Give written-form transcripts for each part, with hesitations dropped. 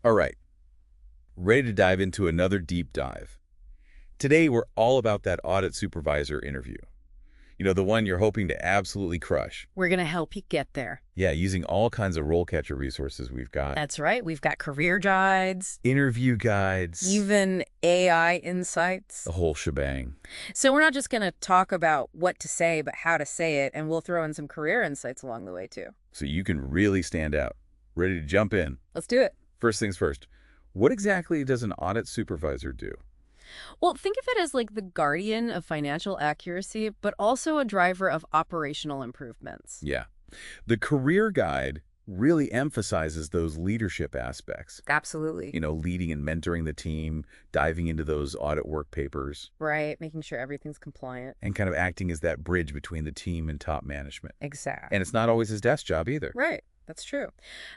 All right, ready to dive into another deep dive. Today, we're all about that audit supervisor interview. You know, the one you're hoping to absolutely crush. We're going to help you get there. Yeah, using all kinds of RoleCatcher resources we've got. That's right. We've got career guides, Interview guides. even AI insights. The whole shebang. So we're not just going to talk about what to say, but how to say it, and we'll throw in some career insights along the way, too. So you can really stand out. Ready to jump in. Let's do it. First things first, what exactly does an audit supervisor do? Well, think of it as like the guardian of financial accuracy, but also a driver of operational improvements. Yeah. The career guide really emphasizes those leadership aspects. Absolutely. You know, leading and mentoring the team, diving into those audit work papers, Right. Making sure everything's compliant. and kind of acting as that bridge between the team and top management. Exactly. And it's not always his desk job either. Right. That's true.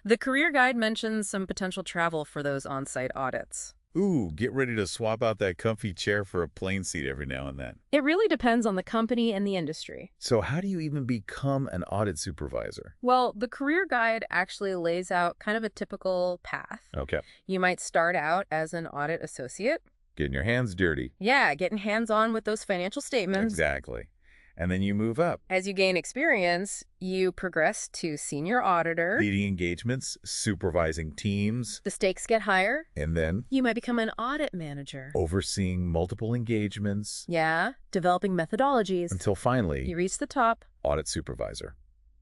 The career guide mentions some potential travel for those on-site audits. Ooh, get ready to swap out that comfy chair for a plain seat every now and then. It really depends on the company and the industry. So how do you even become an audit supervisor? Well, the career guide actually lays out kind of a typical path. Okay. You might start out as an audit associate. Getting your hands dirty. Yeah, getting hands-on with those financial statements. Exactly. And then you move up. As you gain experience, you progress to senior auditor. Leading engagements, supervising teams, The stakes get higher. and then You might become an audit manager. overseeing multiple engagements Yeah, developing methodologies. until finally, You reach the top. audit supervisor.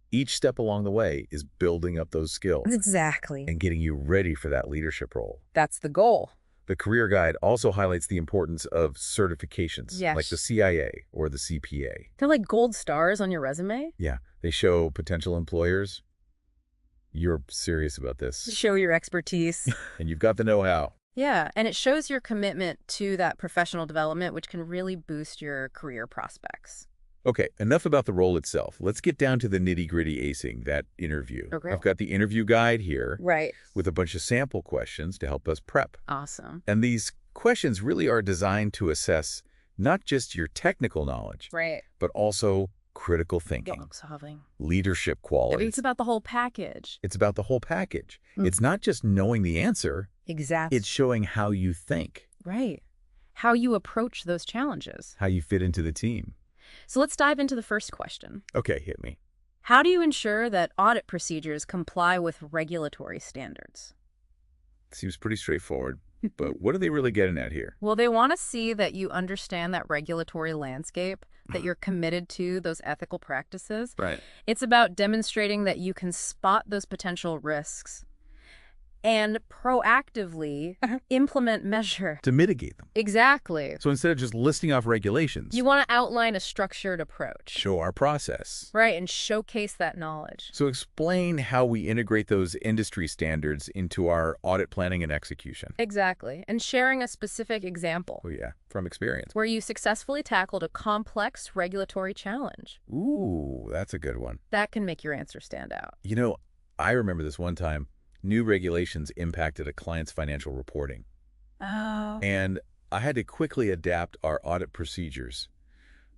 Each step along the way is building up those skills Exactly. and getting you ready for that leadership role. That's the goal. The career guide also highlights the importance of certifications, Yes. like the CIA or the CPA. They're like gold stars on your resume. Yeah, they show potential employers, you're serious about this, Show your expertise. and you've got the know-how. Yeah, and it shows your commitment to that professional development, which can really boost your career prospects. Okay, enough about the role itself. Let's get down to the nitty-gritty acing, that interview. Okay. I've got the interview guide here Right. with a bunch of sample questions to help us prep. Awesome. And these questions really are designed to assess not just your technical knowledge, Right. but also critical thinking, Problem solving. leadership qualities. It's about the whole package. It's about the whole package. Mm. It's not just knowing the answer, Exactly. it's showing how you think, Right. How you approach those challenges. how you fit into the team. So let's dive into the first question. Okay, hit me. How do you ensure that audit procedures comply with regulatory standards? Seems pretty straightforward, but what are they really getting at here? Well, they want to see that you understand that regulatory landscape, that you're committed to those ethical practices. Right. It's about demonstrating that you can spot those potential risks and proactively implement measure. To mitigate them. Exactly. So instead of just listing off regulations, You want to outline a structured approach. show our process. Right, and showcase that knowledge. So explain how we integrate those industry standards into our audit planning and execution. Exactly. And sharing a specific example Oh yeah, from experience. where you successfully tackled a complex regulatory challenge. Ooh, that's a good one. That can make your answer stand out. You know, I remember this one time, new regulations impacted a client's financial reporting. Oh. And I had to quickly adapt our audit procedures.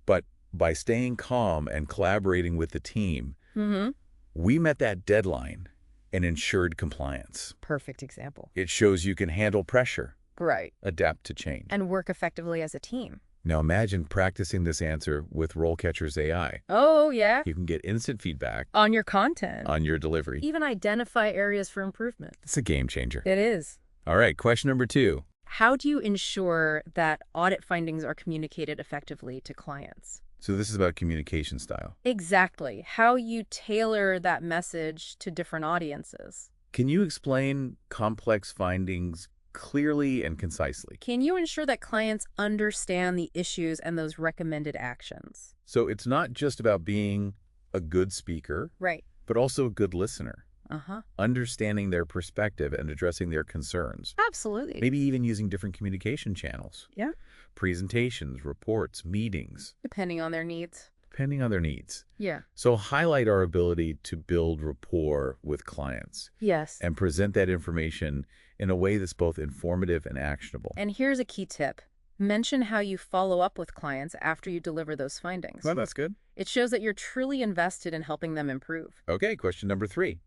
But by staying calm and collaborating with the team, Mm-hmm. we met that deadline and ensured compliance. Perfect example. It shows you can handle pressure, Right. adapt to change. And work effectively as a team. Now imagine practicing this answer with RoleCatcher's AI. Oh, yeah. You can get instant feedback On your content. on your delivery. Even identify areas for improvement. It's a game changer. It is. All right, question number 2. How do you ensure that audit findings are communicated effectively to clients? So this is about communication style. Exactly. How you tailor that message to different audiences. Can you explain complex findings clearly and concisely? Can you ensure that clients understand the issues and those recommended actions? So it's not just about being a good speaker, Right. but also a good listener, Uh-huh. understanding their perspective and addressing their concerns. Absolutely. Maybe even using different communication channels. Yeah. Presentations, reports, meetings, Depending on their needs. depending on their needs. Yeah. So highlight our ability to build rapport with clients Yes. and present that information in a way that's both informative and actionable. And here's a key tip. Mention how you follow up with clients after you deliver those findings. Well, that's good. It shows that you're truly invested in helping them improve. Okay, question number 3.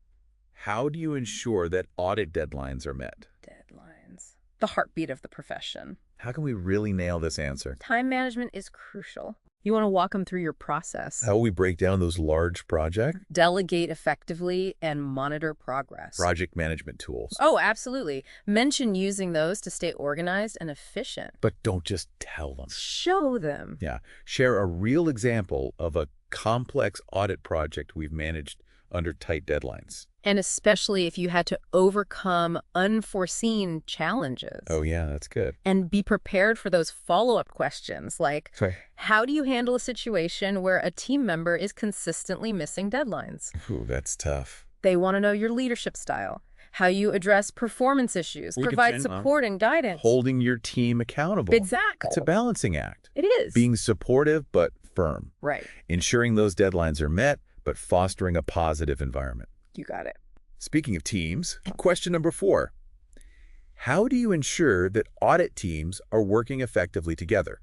How do you ensure that audit deadlines are met? Deadlines. The heartbeat of the profession. How can we really nail this answer? Time management is crucial. You want to walk them through your process. How will we break down those large projects? Delegate effectively and monitor progress. Project management tools. Oh, absolutely. Mention using those to stay organized and efficient. But don't just tell them. Show them. Yeah. Share a real example of a complex audit project we've managed under tight deadlines. And especially if you had to overcome unforeseen challenges. Oh, yeah, that's good. And be prepared for those follow-up questions like, how do you handle a situation where a team member is consistently missing deadlines? Ooh, that's tough. They want to know your leadership style, how you address performance issues, provide support and guidance. Holding your team accountable. Exactly. It's a balancing act. It is. Being supportive but firm. Right. Ensuring those deadlines are met, but fostering a positive environment. You got it. Speaking of teams, question number 4. How do you ensure that audit teams are working effectively together?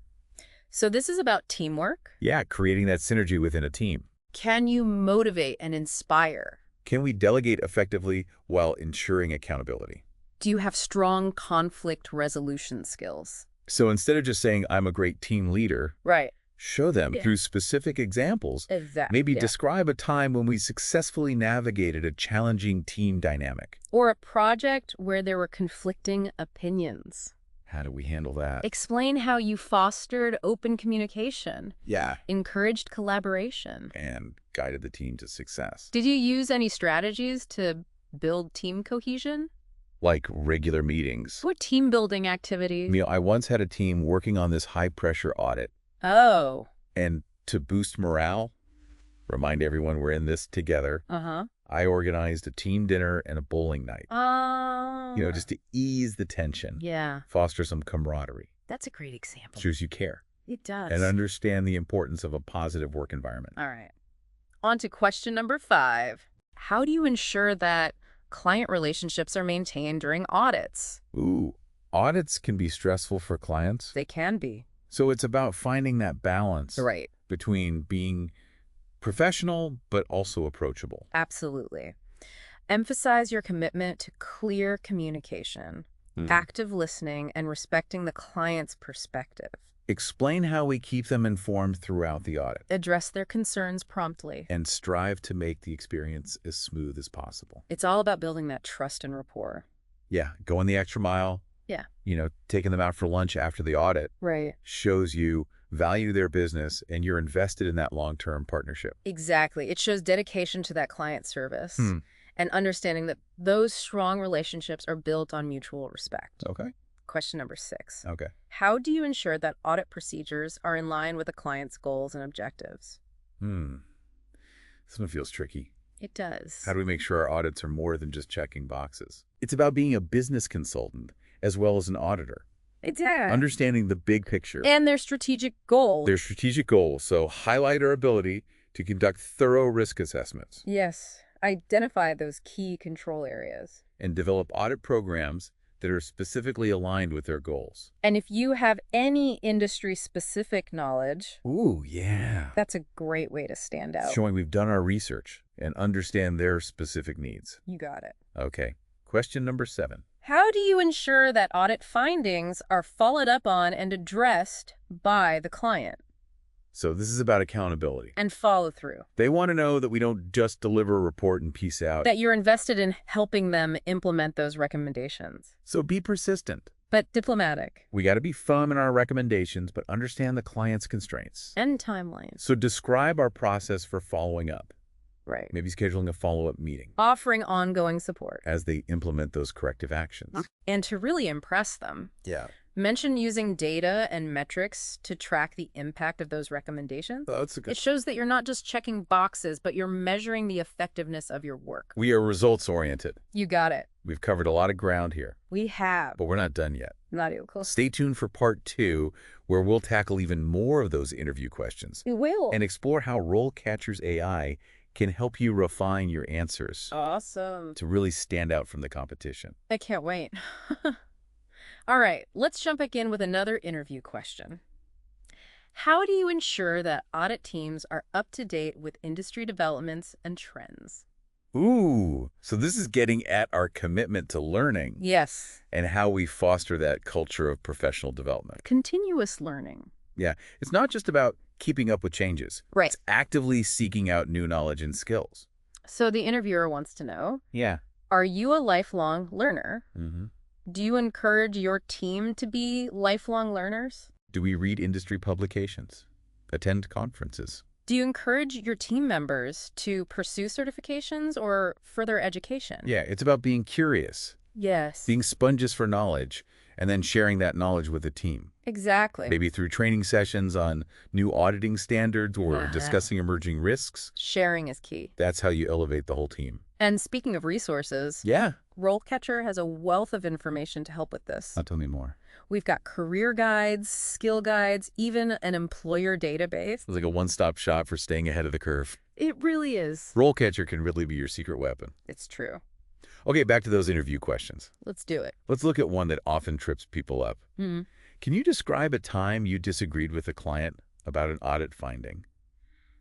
So this is about teamwork. Yeah, creating that synergy within a team. Can you motivate and inspire? Can we delegate effectively while ensuring accountability? Do you have strong conflict resolution skills? So instead of just saying, I'm a great team leader, Right. show them through specific examples. Exactly. Maybe describe a time when we successfully navigated a challenging team dynamic. Or a project where there were conflicting opinions. How do we handle that? Explain how you fostered open communication, Yeah. encouraged collaboration. And guided the team to success. Did you use any strategies to build team cohesion? Like regular meetings. What team building activities? I once had a team working on this high-pressure audit. Oh. And to boost morale, remind everyone we're in this together, I organized a team dinner and a bowling night. Oh. Just to ease the tension. Yeah. Foster some camaraderie. That's a great example. Shows you care. It does. And understand the importance of a positive work environment. All right. On to question number 5. How do you ensure that client relationships are maintained during audits? Ooh, audits can be stressful for clients. They can be. So it's about finding that balance between being professional but also approachable. Absolutely. Emphasize your commitment to clear communication, active listening, and respecting the client's perspective. Explain how we keep them informed throughout the audit. Address their concerns promptly. And strive to make the experience as smooth as possible. It's all about building that trust and rapport. Yeah, going the extra mile. Yeah. Taking them out for lunch after the audit. Right. Shows you value their business and you're invested in that long-term partnership. Exactly. It shows dedication to that client service and understanding that those strong relationships are built on mutual respect. Okay. Question number 6. Okay. How do you ensure that audit procedures are in line with the client's goals and objectives? This one feels tricky. It does. How do we make sure our audits are more than just checking boxes? It's about being a business consultant as well as an auditor. Understanding the big picture. And their strategic goals. So highlight our ability to conduct thorough risk assessments. Yes. Identify those key control areas. And develop audit programs that are specifically aligned with their goals. And if you have any industry-specific knowledge, ooh, yeah, that's a great way to stand out. Showing we've done our research and understand their specific needs. You got it. Okay. Question number 7. How do you ensure that audit findings are followed up on and addressed by the client? So this is about accountability. And follow through. They want to know that we don't just deliver a report and peace out. That you're invested in helping them implement those recommendations. So be persistent. But diplomatic. We got to be firm in our recommendations, but understand the client's constraints. And timelines. So describe our process for following up. Right. Maybe scheduling a follow-up meeting. Offering ongoing support. As they implement those corrective actions. And to really impress them. Yeah. Mention using data and metrics to track the impact of those recommendations. Oh, that's a good. It shows that you're not just checking boxes, but you're measuring the effectiveness of your work. We are results-oriented. You got it. We've covered a lot of ground here. We have. But we're not done yet. Not even close. Stay tuned for part 2, where we'll tackle even more of those interview questions. We will. And explore how RoleCatcher's AI can help you refine your answers. Awesome. To really stand out from the competition. I can't wait. All right, let's jump back in with another interview question. How do you ensure that audit teams are up to date with industry developments and trends? Ooh, so this is getting at our commitment to learning Yes. and how we foster that culture of professional development. Continuous learning. Yeah, it's not just about keeping up with changes. Right. It's actively seeking out new knowledge and skills. So the interviewer wants to know, Yeah. are you a lifelong learner? Mm-hmm. Do you encourage your team to be lifelong learners? Do we read industry publications? Attend conferences? Do you encourage your team members to pursue certifications or further education? Yeah, it's about being curious, Yes. being sponges for knowledge, and then sharing that knowledge with the team. Exactly. Maybe through training sessions on new auditing standards or discussing emerging risks. Sharing is key. That's how you elevate the whole team. And speaking of resources, Yeah. RoleCatcher has a wealth of information to help with this. Tell me more. We've got career guides, skill guides, even an employer database. It's like a one-stop shop for staying ahead of the curve. It really is. RoleCatcher can really be your secret weapon. It's true. Okay, back to those interview questions. Let's do it. Let's look at one that often trips people up. Can you describe a time you disagreed with a client about an audit finding?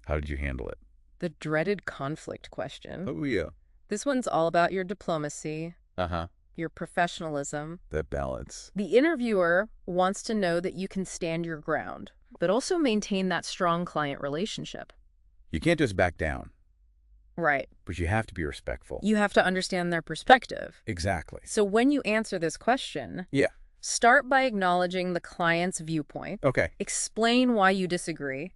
How did you handle it? The dreaded conflict question. Oh, yeah. This one's all about your diplomacy, Uh-huh. your professionalism. That balance. The interviewer wants to know that you can stand your ground, but also maintain that strong client relationship. You can't just back down, Right. but you have to be respectful. You have to understand their perspective. Exactly. So when you answer this question, Yeah. start by acknowledging the client's viewpoint. Okay. Explain why you disagree,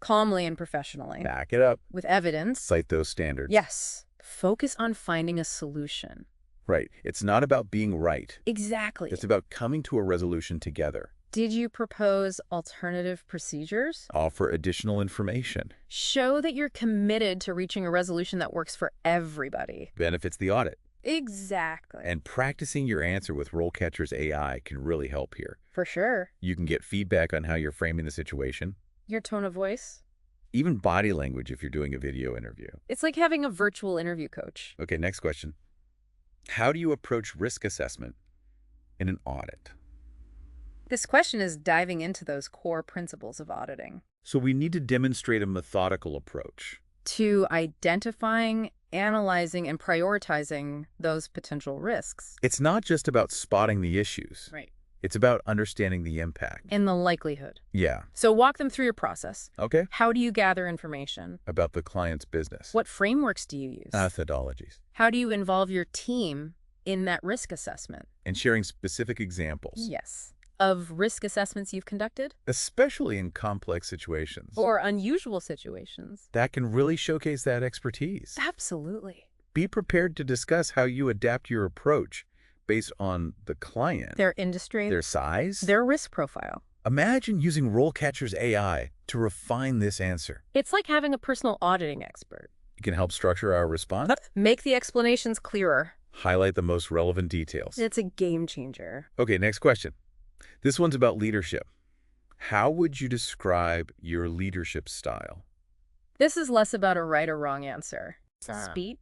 calmly and professionally, Back it up. with evidence. Cite those standards. Yes. Focus on finding a solution. Right. It's not about being right. Exactly. It's about coming to a resolution together. Did you propose alternative procedures? Offer additional information. Show that you're committed to reaching a resolution that works for everybody. Benefits the audit. Exactly. And practicing your answer with RoleCatcher's AI can really help here. For sure. You can get feedback on how you're framing the situation, Your tone of voice. even body language if you're doing a video interview. It's like having a virtual interview coach. Okay, next question. How do you approach risk assessment in an audit? This question is diving into those core principles of auditing. So we need to demonstrate a methodical approach. To identifying, analyzing, and prioritizing those potential risks. It's not just about spotting the issues. Right. It's about understanding the impact. And the likelihood. Yeah. So walk them through your process. Okay. How do you gather information? About the client's business. What frameworks do you use? Methodologies. How do you involve your team in that risk assessment? And sharing specific examples. Yes. Of risk assessments you've conducted? Especially in complex situations. Or unusual situations? That can really showcase that expertise. Absolutely. Be prepared to discuss how you adapt your approach based on the client, Their industry, their size, their risk profile. Imagine using RoleCatcher's AI to refine this answer. It's like having a personal auditing expert. It can help structure our response, Make the explanations clearer. highlight the most relevant details. It's a game changer. Okay, next question. This one's about leadership. How would you describe your leadership style? This is less about a right or wrong answer. Speed.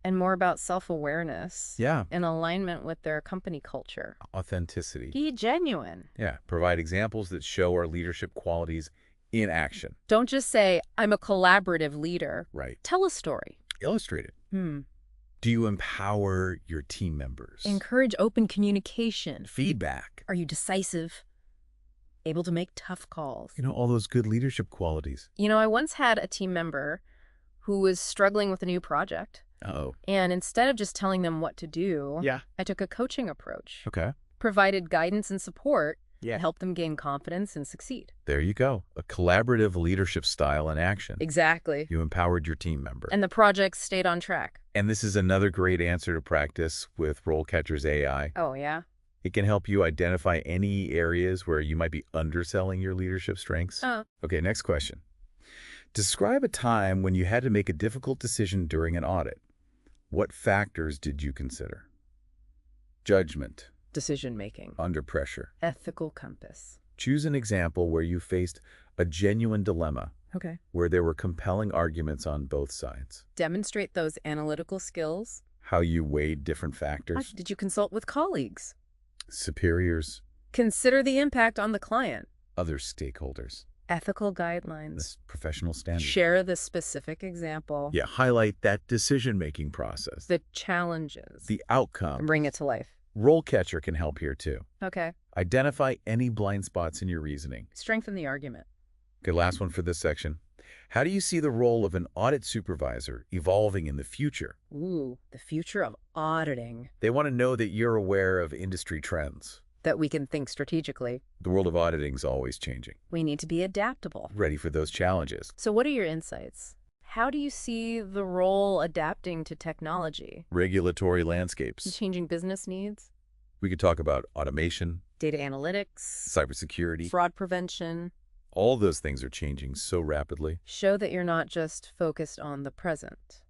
And more about self-awareness. Yeah. In alignment with their company culture. Authenticity. Be genuine. Yeah, provide examples that show our leadership qualities in action. Don't just say, I'm a collaborative leader. Right. Tell a story. Illustrate it. Do you empower your team members? Encourage open communication. Feedback. Are you decisive? Able to make tough calls? All those good leadership qualities. I once had a team member who was struggling with a new project. Uh-oh. And instead of just telling them what to do, Yeah. I took a coaching approach. Okay. Provided guidance and support Yeah. to help them gain confidence and succeed. There you go. A collaborative leadership style in action. Exactly. You empowered your team member. And the project stayed on track. And this is another great answer to practice with RoleCatcher's AI. Oh, yeah? It can help you identify any areas where you might be underselling your leadership strengths. Okay, next question. Describe a time when you had to make a difficult decision during an audit. What factors did you consider? Judgment. Decision-making. Under pressure. Ethical compass. Choose an example where you faced a genuine dilemma, Okay. where there were compelling arguments on both sides. Demonstrate those analytical skills. How you weighed different factors. Did you consult with colleagues? Superiors. Consider the impact on the client. Other stakeholders. Ethical guidelines. This professional standards. Share the specific example. Yeah, highlight that decision-making process. The challenges. The outcome. And bring it to life. RoleCatcher can help here too. Okay. Identify any blind spots in your reasoning. Strengthen the argument. Okay, last one for this section. How do you see the role of an audit supervisor evolving in the future? Ooh, the future of auditing. They want to know that you're aware of industry trends. That we can think strategically. The world of auditing is always changing. We need to be adaptable. Ready for those challenges. So what are your insights? How do you see the role adapting to technology? Regulatory landscapes. Changing business needs? We could talk about automation, data analytics, cybersecurity, fraud prevention. All those things are changing so rapidly. Show that you're not just focused on the present,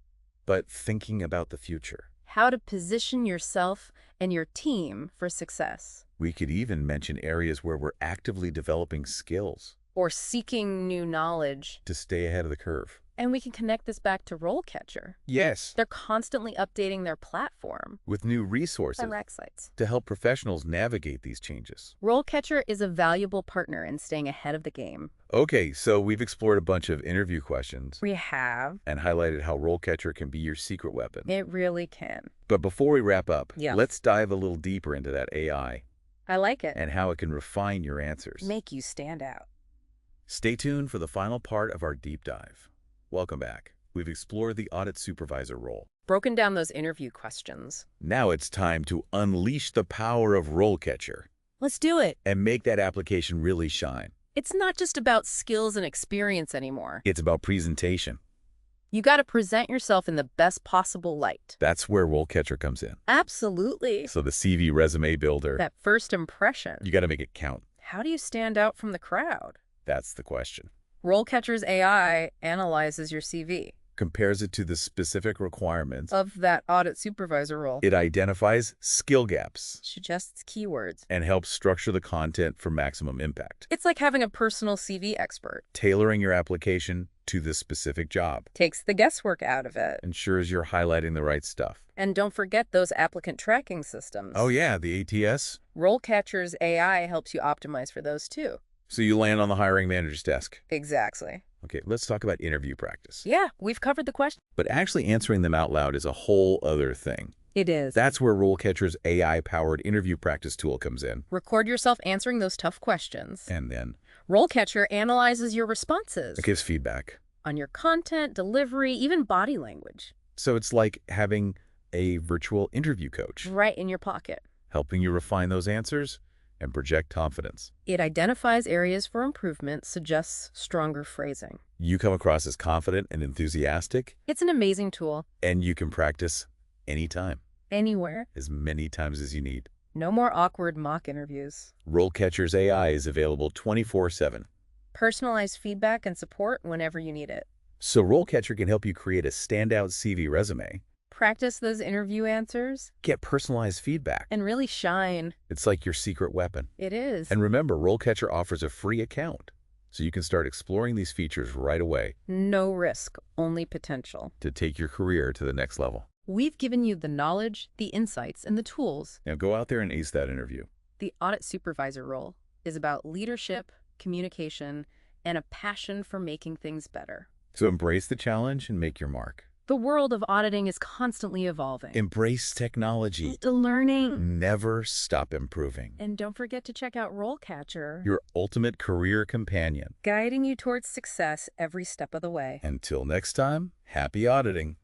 but thinking about the future. How to position yourself and your team for success. We could even mention areas where we're actively developing skills. Or seeking new knowledge. To stay ahead of the curve. And we can connect this back to RoleCatcher. Yes. They're constantly updating their platform. With new resources. And rec sites. To help professionals navigate these changes. RoleCatcher is a valuable partner in staying ahead of the game. Okay, so we've explored a bunch of interview questions. We have. And highlighted how RoleCatcher can be your secret weapon. It really can. But before we wrap up, yes, let's dive a little deeper into that AI. I like it. And how it can refine your answers. Make you stand out. Stay tuned for the final part of our deep dive. Welcome back. We've explored the audit supervisor role. Broken down those interview questions. Now it's time to unleash the power of RoleCatcher. Let's do it. And make that application really shine. It's not just about skills and experience anymore. It's about presentation. You got to present yourself in the best possible light. That's where RoleCatcher comes in. Absolutely. So the CV resume builder. That first impression. You got to make it count. How do you stand out from the crowd? That's the question. RoleCatcher's AI analyzes your CV. Compares it to the specific requirements of that audit supervisor role. It identifies skill gaps. Suggests keywords. And helps structure the content for maximum impact. It's like having a personal CV expert. Tailoring your application to the specific job. Takes the guesswork out of it. Ensures you're highlighting the right stuff. And don't forget those applicant tracking systems. Oh yeah, the ATS. RoleCatcher's AI helps you optimize for those too. So you land on the hiring manager's desk. Exactly. Okay, let's talk about interview practice. Yeah, we've covered the question. But actually answering them out loud is a whole other thing. It is. That's where RoleCatcher's AI-powered interview practice tool comes in. Record yourself answering those tough questions. And then RoleCatcher analyzes your responses. It gives feedback. On your content, delivery, even body language. So it's like having a virtual interview coach. Right in your pocket. Helping you refine those answers and project confidence. It identifies areas for improvement, suggests stronger phrasing. You come across as confident and enthusiastic. It's an amazing tool. And you can practice anytime. Anywhere. As many times as you need. No more awkward mock interviews. RoleCatcher's AI is available 24/7. Personalized feedback and support whenever you need it. So RoleCatcher can help you create a standout CV resume. Practice those interview answers. Get personalized feedback. And really shine. It's like your secret weapon. It is. And remember, RoleCatcher offers a free account. So you can start exploring these features right away. No risk, only potential. To take your career to the next level. We've given you the knowledge, the insights, and the tools. Now go out there and ace that interview. The audit supervisor role is about leadership, communication, and a passion for making things better. So embrace the challenge and make your mark. The world of auditing is constantly evolving. Embrace technology. Learning. Never stop improving. And don't forget to check out RoleCatcher, your ultimate career companion. Guiding you towards success every step of the way. Until next time, happy auditing.